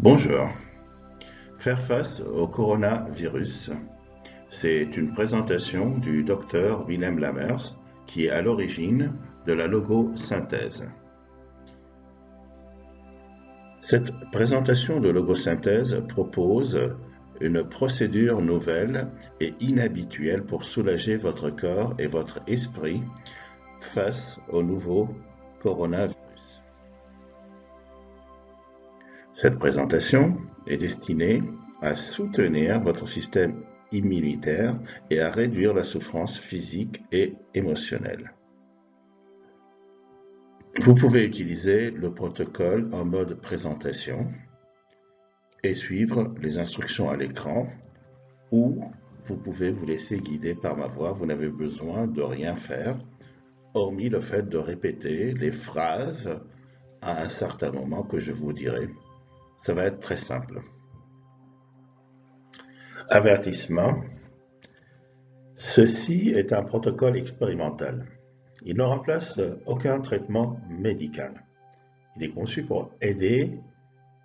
Bonjour. Faire face au coronavirus, c'est une présentation du docteur Willem Lammers qui est à l'origine de la logosynthèse. Cette présentation de logosynthèse propose une procédure nouvelle et inhabituelle pour soulager votre corps et votre esprit face au nouveau coronavirus. Cette présentation est destinée à soutenir votre système immunitaire et à réduire la souffrance physique et émotionnelle. Vous pouvez utiliser le protocole en mode présentation et suivre les instructions à l'écran, ou vous pouvez vous laisser guider par ma voix. Vous n'avez besoin de rien faire, hormis le fait de répéter les phrases à un certain moment que je vous dirai. Ça va être très simple. Avertissement. Ceci est un protocole expérimental. Il ne remplace aucun traitement médical. Il est conçu pour aider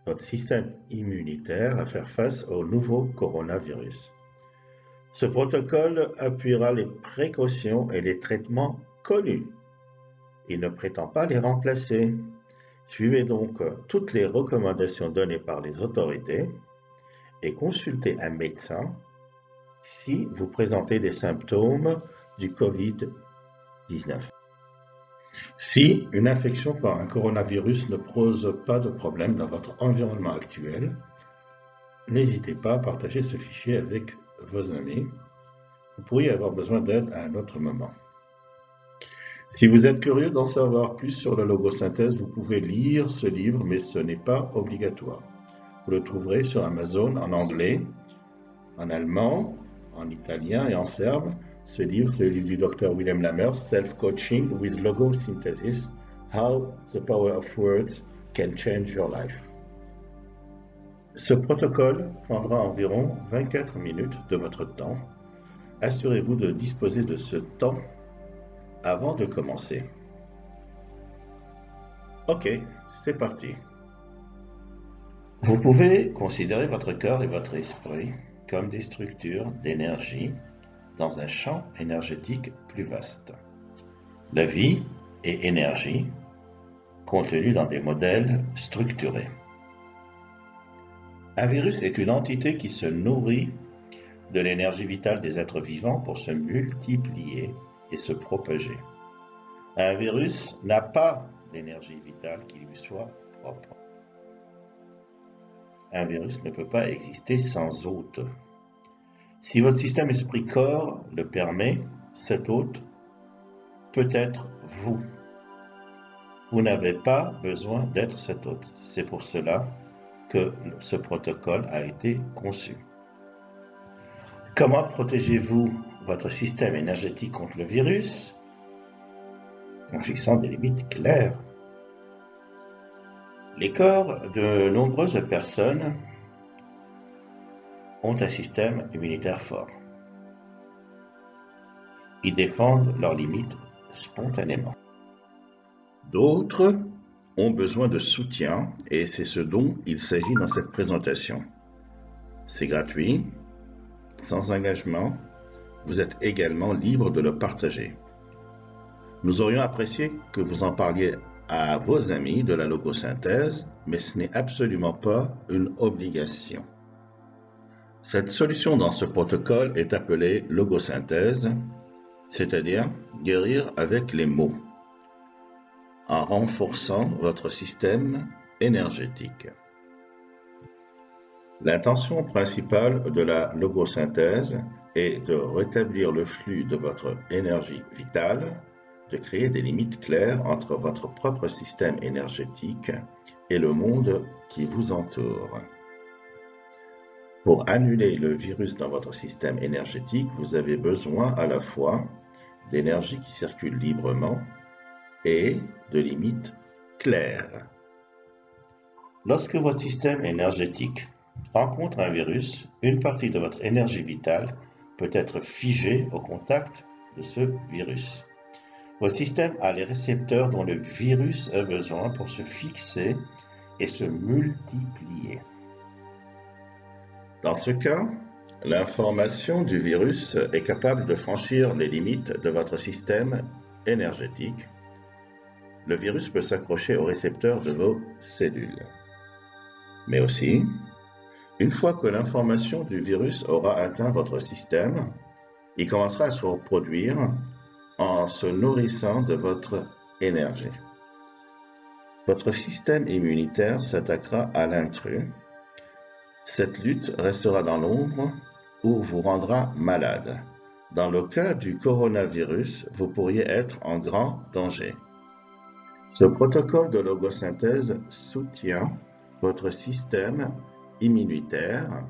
votre système immunitaire à faire face au nouveau coronavirus. Ce protocole appuiera les précautions et les traitements connus. Il ne prétend pas les remplacer. Suivez donc toutes les recommandations données par les autorités et consultez un médecin si vous présentez des symptômes du Covid-19. Si une infection par un coronavirus ne pose pas de problème dans votre environnement actuel, n'hésitez pas à partager ce fichier avec vos amis. Vous pourriez avoir besoin d'aide à un autre moment. Si vous êtes curieux d'en savoir plus sur la logosynthèse, vous pouvez lire ce livre, mais ce n'est pas obligatoire. Vous le trouverez sur Amazon en anglais, en allemand, en italien et en serbe. Ce livre, c'est le livre du Dr. Willem Lammers, Self-Coaching with Logosynthesis, How the Power of Words Can Change Your Life. Ce protocole prendra environ 24 minutes de votre temps. Assurez-vous de disposer de ce temps avant de commencer. Ok, c'est parti. Vous pouvez considérer votre corps et votre esprit comme des structures d'énergie dans un champ énergétique plus vaste. La vie est énergie contenue dans des modèles structurés. Un virus est une entité qui se nourrit de l'énergie vitale des êtres vivants pour se multiplier et se propager. Un virus n'a pas d'énergie vitale qui lui soit propre. Un virus ne peut pas exister sans hôte. Si votre système esprit-corps le permet, cet hôte peut être vous. Vous n'avez pas besoin d'être cet hôte. C'est pour cela que ce protocole a été conçu. Comment protégez-vous votre système énergétique contre le virus? En fixant des limites claires. Les corps de nombreuses personnes ont un système immunitaire fort. Ils défendent leurs limites spontanément. D'autres ont besoin de soutien et c'est ce dont il s'agit dans cette présentation. C'est gratuit, sans engagement, vous êtes également libre de le partager. Nous aurions apprécié que vous en parliez à vos amis de la logosynthèse, mais ce n'est absolument pas une obligation. Cette solution dans ce protocole est appelée logosynthèse, c'est-à-dire guérir avec les mots, en renforçant votre système énergétique. L'intention principale de la logosynthèse est de rétablir le flux de votre énergie vitale, de créer des limites claires entre votre propre système énergétique et le monde qui vous entoure. Pour annuler le virus dans votre système énergétique, vous avez besoin à la fois d'énergie qui circule librement et de limites claires. Lorsque votre système énergétique rencontre un virus, une partie de votre énergie vitale peut être figée au contact de ce virus. Votre système a les récepteurs dont le virus a besoin pour se fixer et se multiplier. Dans ce cas, l'information du virus est capable de franchir les limites de votre système énergétique. Le virus peut s'accrocher aux récepteurs de vos cellules. Mais aussi, une fois que l'information du virus aura atteint votre système, il commencera à se reproduire en se nourrissant de votre énergie. Votre système immunitaire s'attaquera à l'intrus. Cette lutte restera dans l'ombre ou vous rendra malade. Dans le cas du coronavirus, vous pourriez être en grand danger. Ce protocole de logosynthèse soutient votre système immunitaire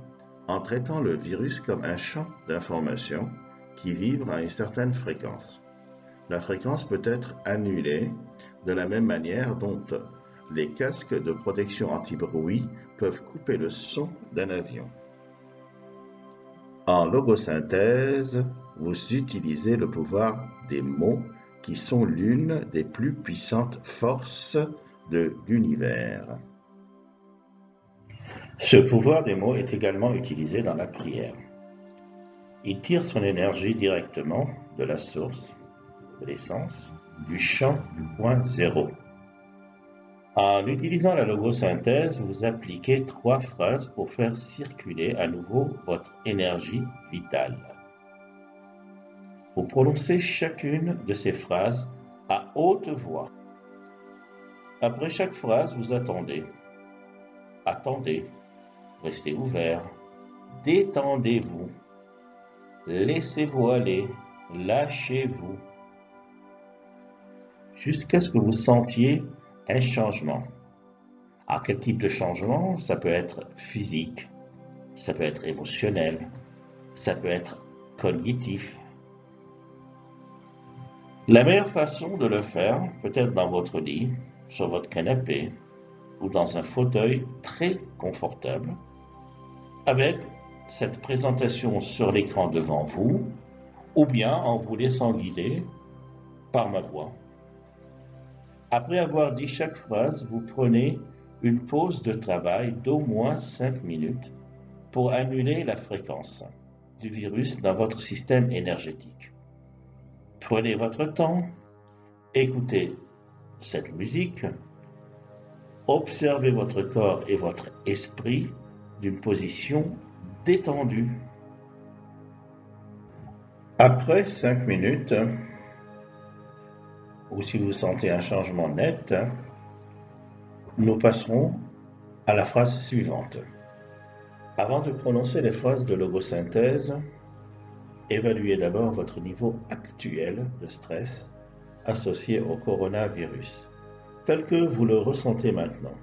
en traitant le virus comme un champ d'information qui vibre à une certaine fréquence. La fréquence peut être annulée de la même manière dont les casques de protection anti-bruit peuvent couper le son d'un avion. En logosynthèse, vous utilisez le pouvoir des mots qui sont l'une des plus puissantes forces de l'univers. Ce pouvoir des mots est également utilisé dans la prière. Il tire son énergie directement de la source, de l'essence, du champ du point zéro. En utilisant la logosynthèse, vous appliquez 3 phrases pour faire circuler à nouveau votre énergie vitale. Vous prononcez chacune de ces phrases à haute voix. Après chaque phrase, vous attendez. Attendez, restez ouvert, détendez-vous, laissez-vous aller, lâchez-vous, jusqu'à ce que vous sentiez un changement. Alors, quel type de changement? Ça peut être physique, ça peut être émotionnel, ça peut être cognitif. La meilleure façon de le faire, peut-être dans votre lit, sur votre canapé, ou dans un fauteuil très confortable, avec cette présentation sur l'écran devant vous, ou bien en vous laissant guider par ma voix. Après avoir dit chaque phrase, vous prenez une pause de travail d'au moins 5 minutes pour annuler la fréquence du virus dans votre système énergétique. Prenez votre temps, écoutez cette musique, observez votre corps et votre esprit d'une position détendue. Après 5 minutes, ou si vous sentez un changement net, nous passerons à la phrase suivante. Avant de prononcer les phrases de logosynthèse, évaluez d'abord votre niveau actuel de stress associé au coronavirus, tel que vous le ressentez maintenant,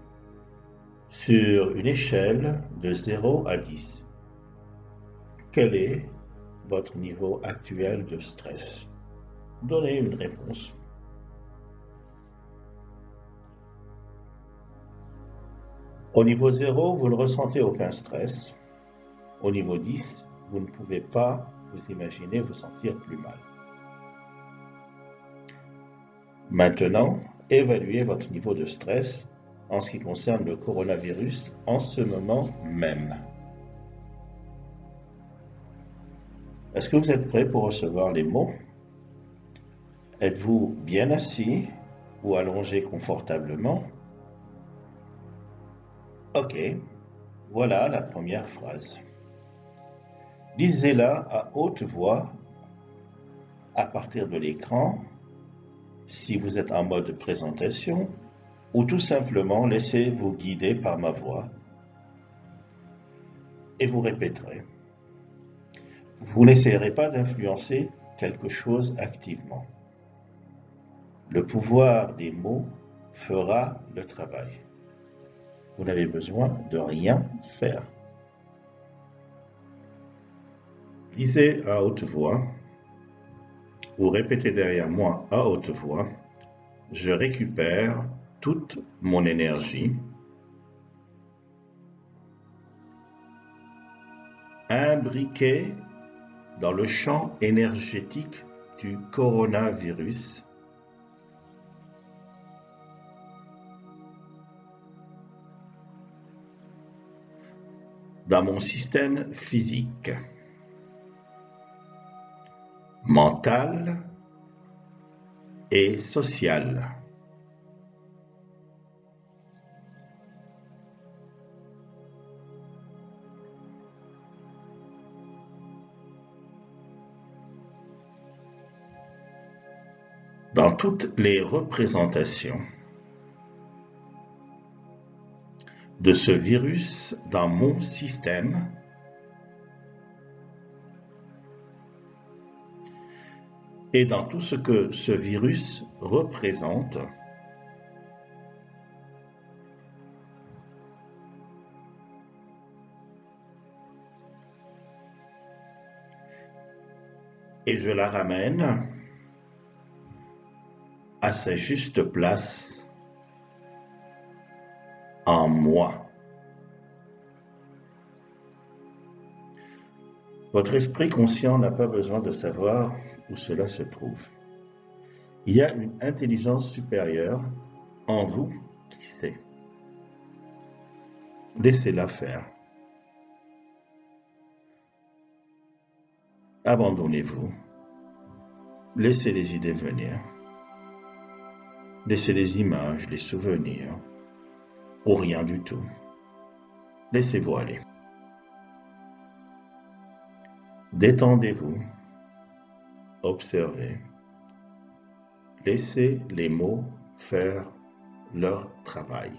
sur une échelle de 0 à 10. Quel est votre niveau actuel de stress? Donnez une réponse. Au niveau 0, vous ne ressentez aucun stress. Au niveau 10, vous ne pouvez pas vous imaginer vous sentir plus mal. Maintenant, évaluez votre niveau de stress en ce qui concerne le coronavirus en ce moment même. Est-ce que vous êtes prêt pour recevoir les mots? Êtes-vous bien assis ou allongé confortablement? Ok, voilà la première phrase. Lisez-la à haute voix à partir de l'écran, si vous êtes en mode présentation, ou tout simplement laissez-vous guider par ma voix et vous répéterez. Vous n'essayerez pas d'influencer quelque chose activement. Le pouvoir des mots fera le travail. Vous n'avez besoin de rien faire. Lisez à haute voix ou répétez derrière moi à haute voix. Je récupère toute mon énergie imbriquée dans le champ énergétique du coronavirus. dans mon système physique, mental et social. Dans toutes les représentations de ce virus dans mon système, et dans tout ce que ce virus représente, et je la ramène à sa juste place en moi. Votre esprit conscient n'a pas besoin de savoir où cela se trouve. Il y a une intelligence supérieure en vous qui sait. Laissez-la faire. Abandonnez-vous. Laissez les idées venir. Laissez les images, les souvenirs, ou rien du tout. Laissez-vous aller. Détendez-vous. Observez. Laissez les mots faire leur travail.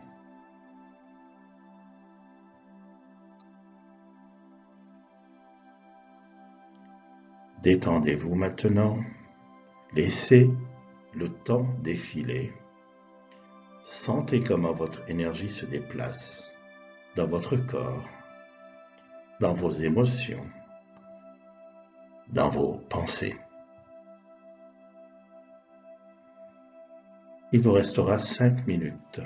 Détendez-vous maintenant. Laissez le temps défiler. Sentez comment votre énergie se déplace dans votre corps, dans vos émotions, dans vos pensées. Il vous restera 5 minutes.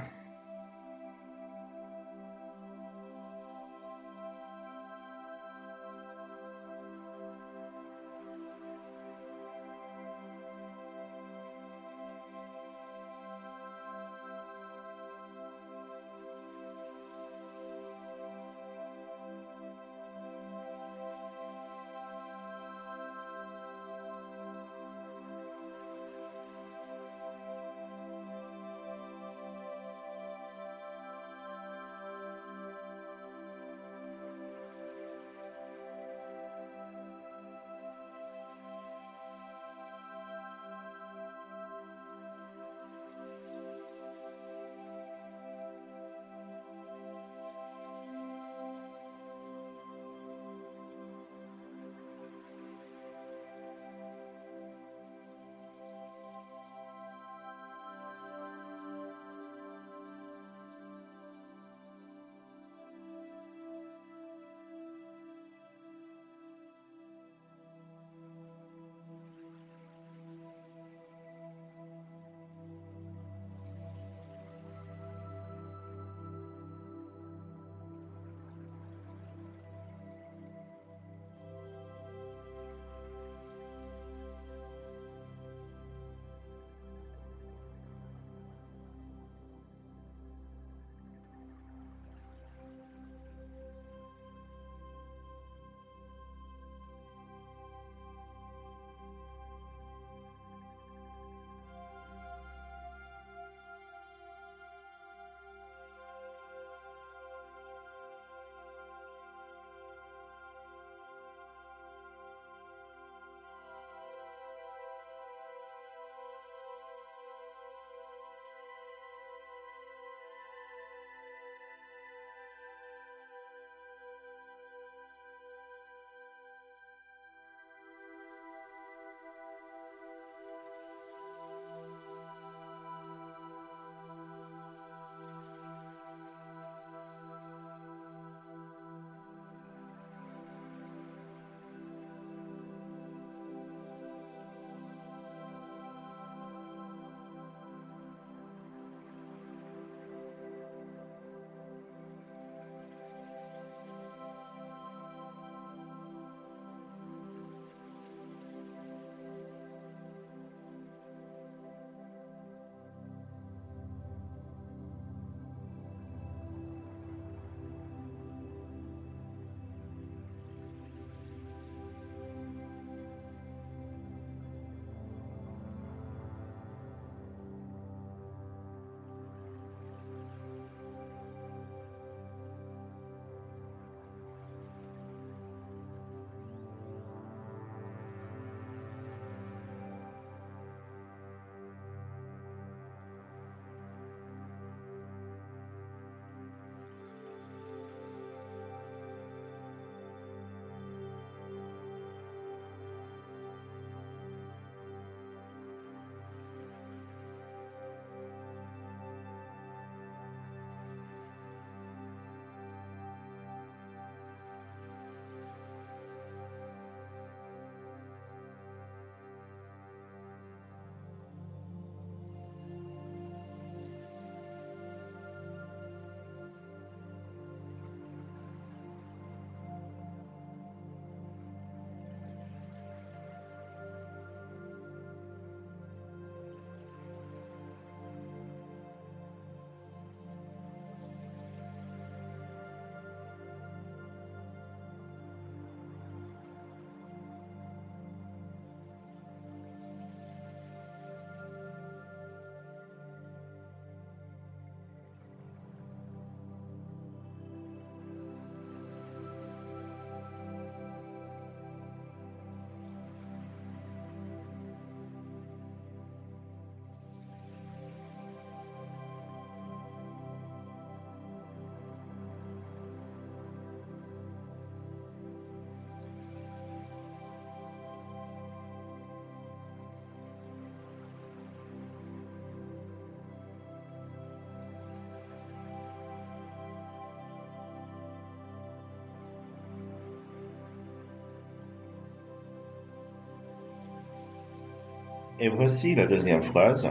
Et voici la deuxième phrase.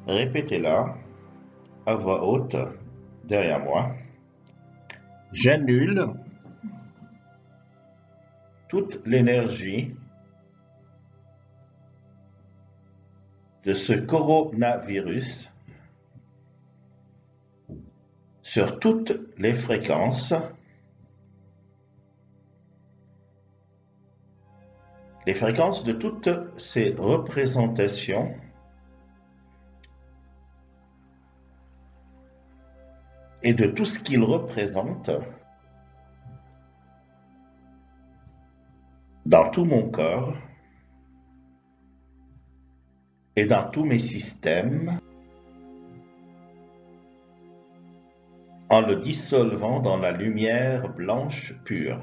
Répétez-la à voix haute derrière moi. J'annule toute l'énergie de ce coronavirus sur toutes les fréquences de toutes ces représentations et de tout ce qu'il représente dans tout mon corps et dans tous mes systèmes, en le dissolvant dans la lumière blanche pure.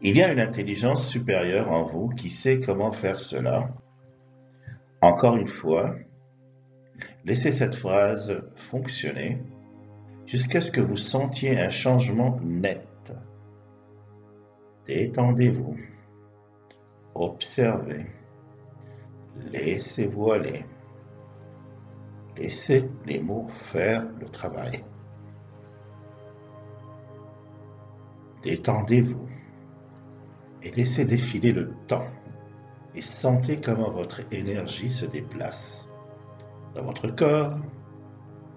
Il y a une intelligence supérieure en vous qui sait comment faire cela. Encore une fois, laissez cette phrase fonctionner jusqu'à ce que vous sentiez un changement net. Détendez-vous, observez, laissez-vous aller, laissez les mots faire le travail. Détendez-vous et laissez défiler le temps et sentez comment votre énergie se déplace dans votre corps,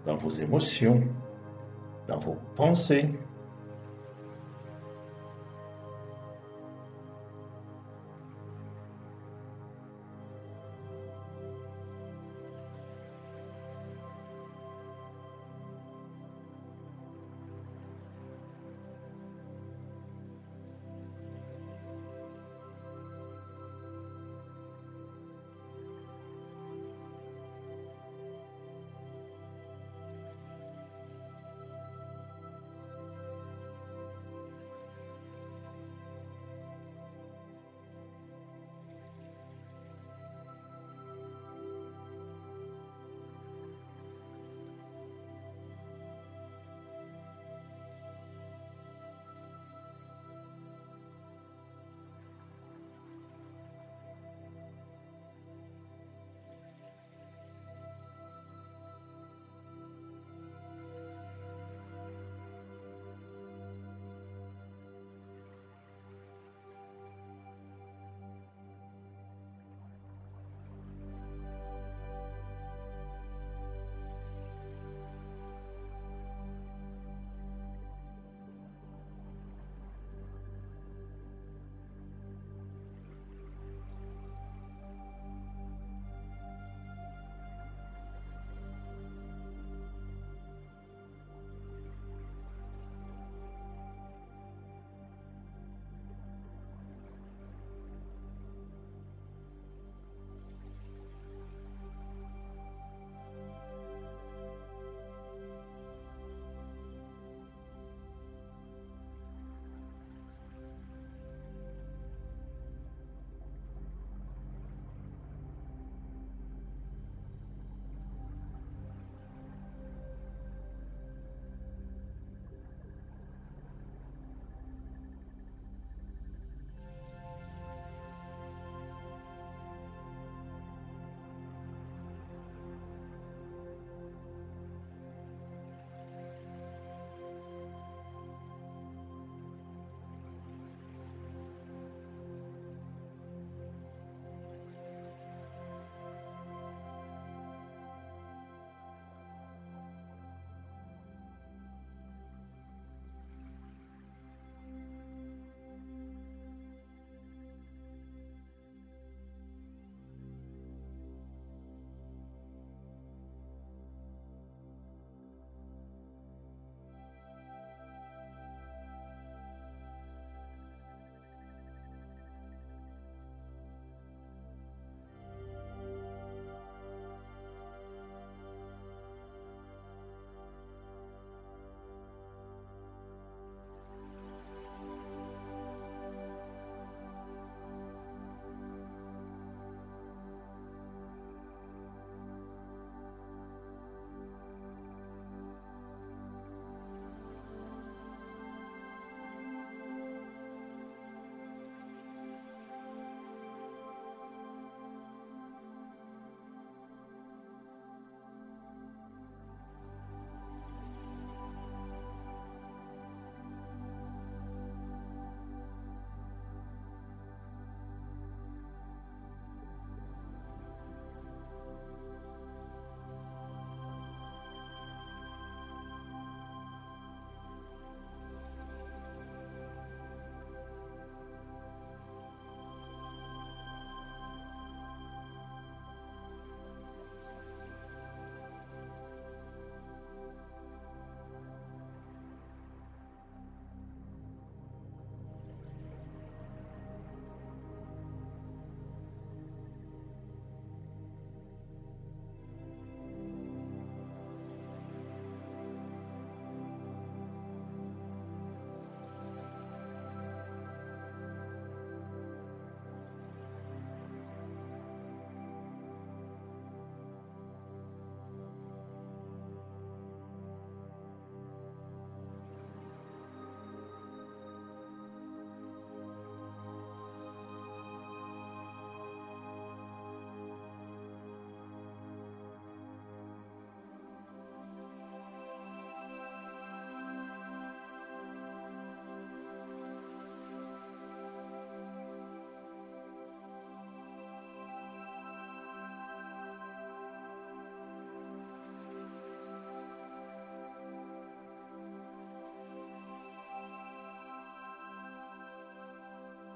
dans vos émotions, dans vos pensées.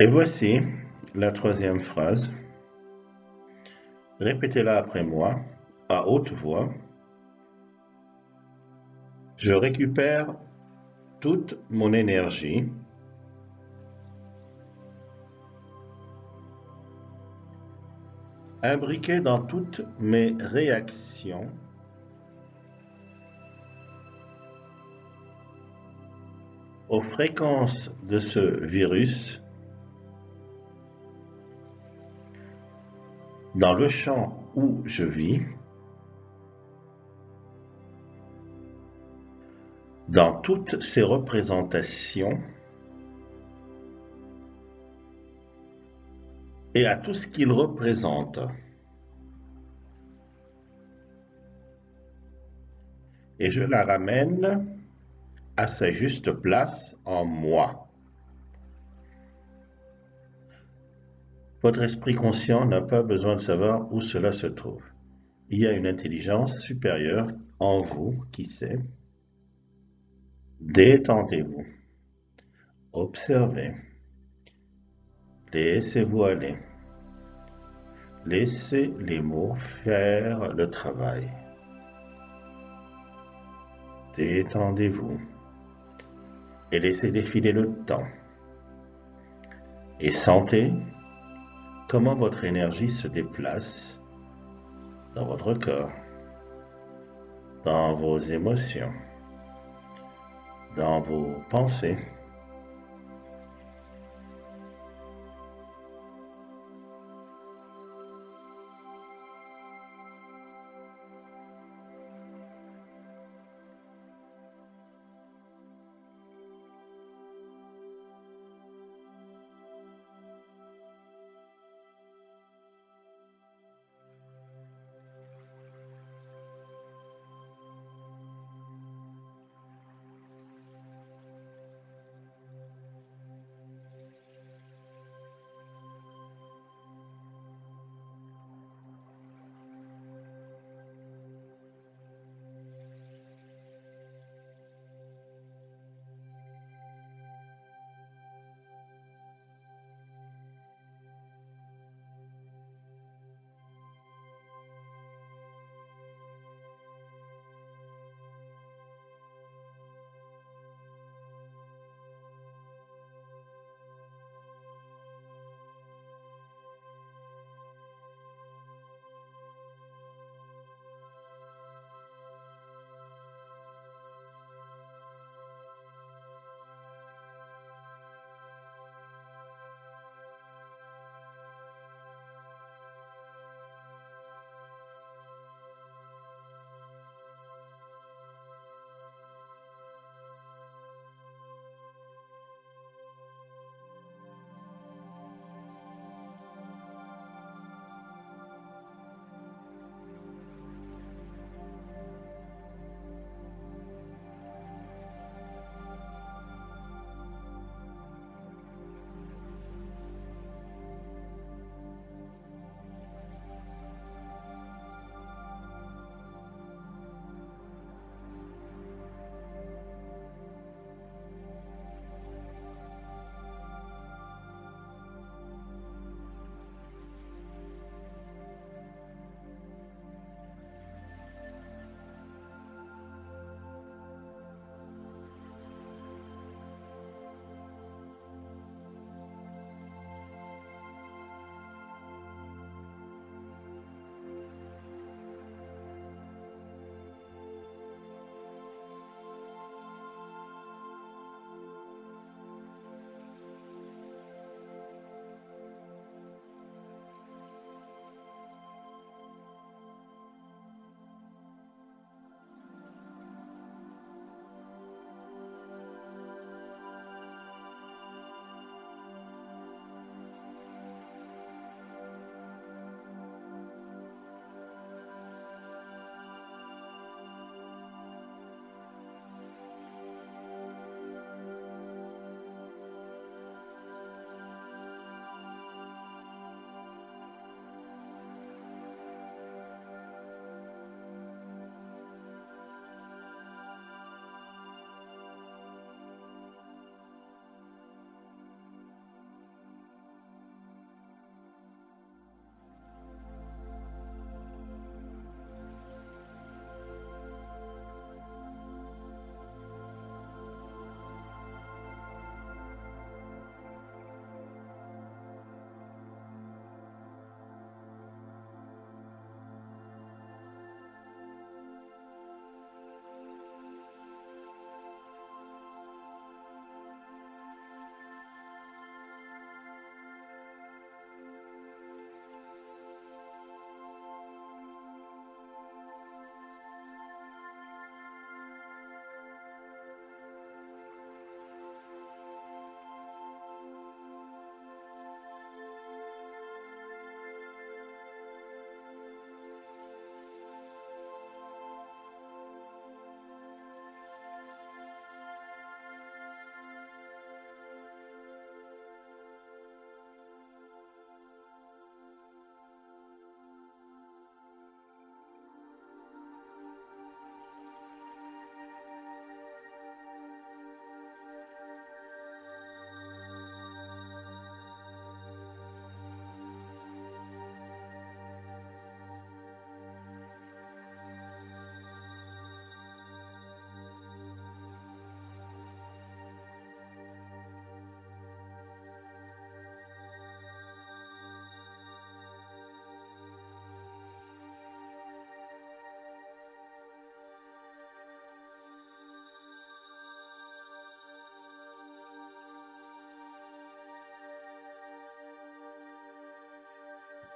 Et voici la troisième phrase. Répétez-la après moi, à haute voix. Je récupère toute mon énergie imbriquée dans toutes mes réactions aux fréquences de ce virus dans le champ où je vis, dans toutes ses représentations et à tout ce qu'il représente. Et je la ramène à sa juste place en moi. Votre esprit conscient n'a pas besoin de savoir où cela se trouve. Il y a une intelligence supérieure en vous qui sait. Détendez-vous. Observez. Laissez-vous aller. Laissez les mots faire le travail. Détendez-vous et laissez défiler le temps. Et sentez comment votre énergie se déplace dans votre corps, dans vos émotions, dans vos pensées.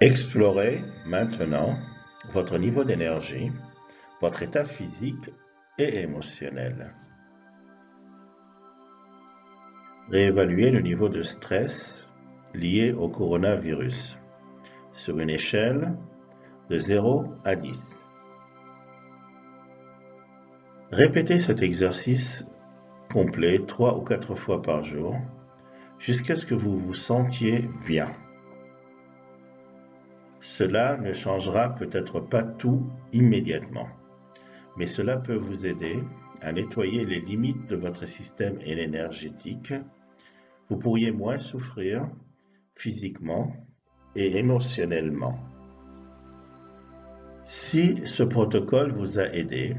Explorez maintenant votre niveau d'énergie, votre état physique et émotionnel. Réévaluez le niveau de stress lié au coronavirus sur une échelle de 0 à 10. Répétez cet exercice complet 3 ou 4 fois par jour jusqu'à ce que vous vous sentiez bien. Cela ne changera peut-être pas tout immédiatement, mais cela peut vous aider à nettoyer les limites de votre système énergétique. Vous pourriez moins souffrir physiquement et émotionnellement. Si ce protocole vous a aidé,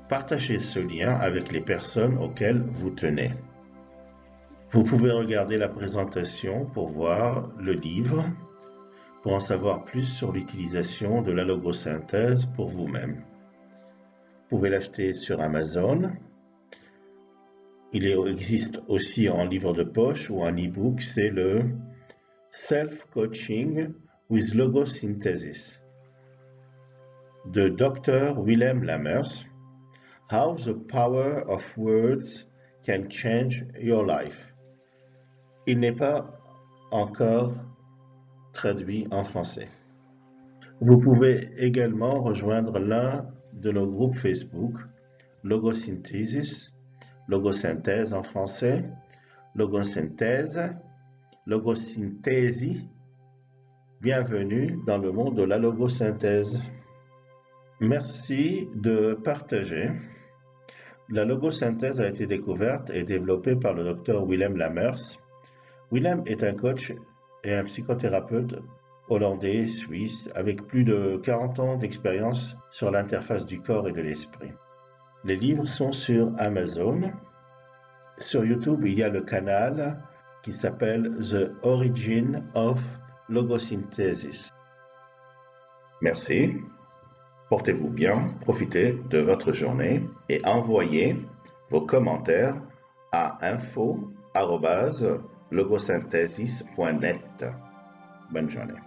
partagez ce lien avec les personnes auxquelles vous tenez. Vous pouvez regarder la présentation pour voir le livre, pour en savoir plus sur l'utilisation de la logosynthèse pour vous-même. Vous pouvez l'acheter sur Amazon. Il existe aussi en livre de poche ou en e-book, c'est le Self-Coaching with Logosynthesis de Dr. Willem Lammers. How the power of words can change your life. Il n'est pas encore traduit en français. Vous pouvez également rejoindre l'un de nos groupes Facebook, Logosynthesis, Logosynthèse en français, Logosynthèse, Logosynthèse. Bienvenue dans le monde de la logosynthèse. Merci de partager. La logosynthèse a été découverte et développée par le Dr. Willem Lammers. Willem est un coach et un psychothérapeute hollandais, suisse, avec plus de 40 ans d'expérience sur l'interface du corps et de l'esprit. Les livres sont sur Amazon. Sur YouTube, il y a le canal qui s'appelle The Origin of Logosynthesis. Merci. Portez-vous bien, profitez de votre journée et envoyez vos commentaires à info@logosynthesis.net. Bonne journée.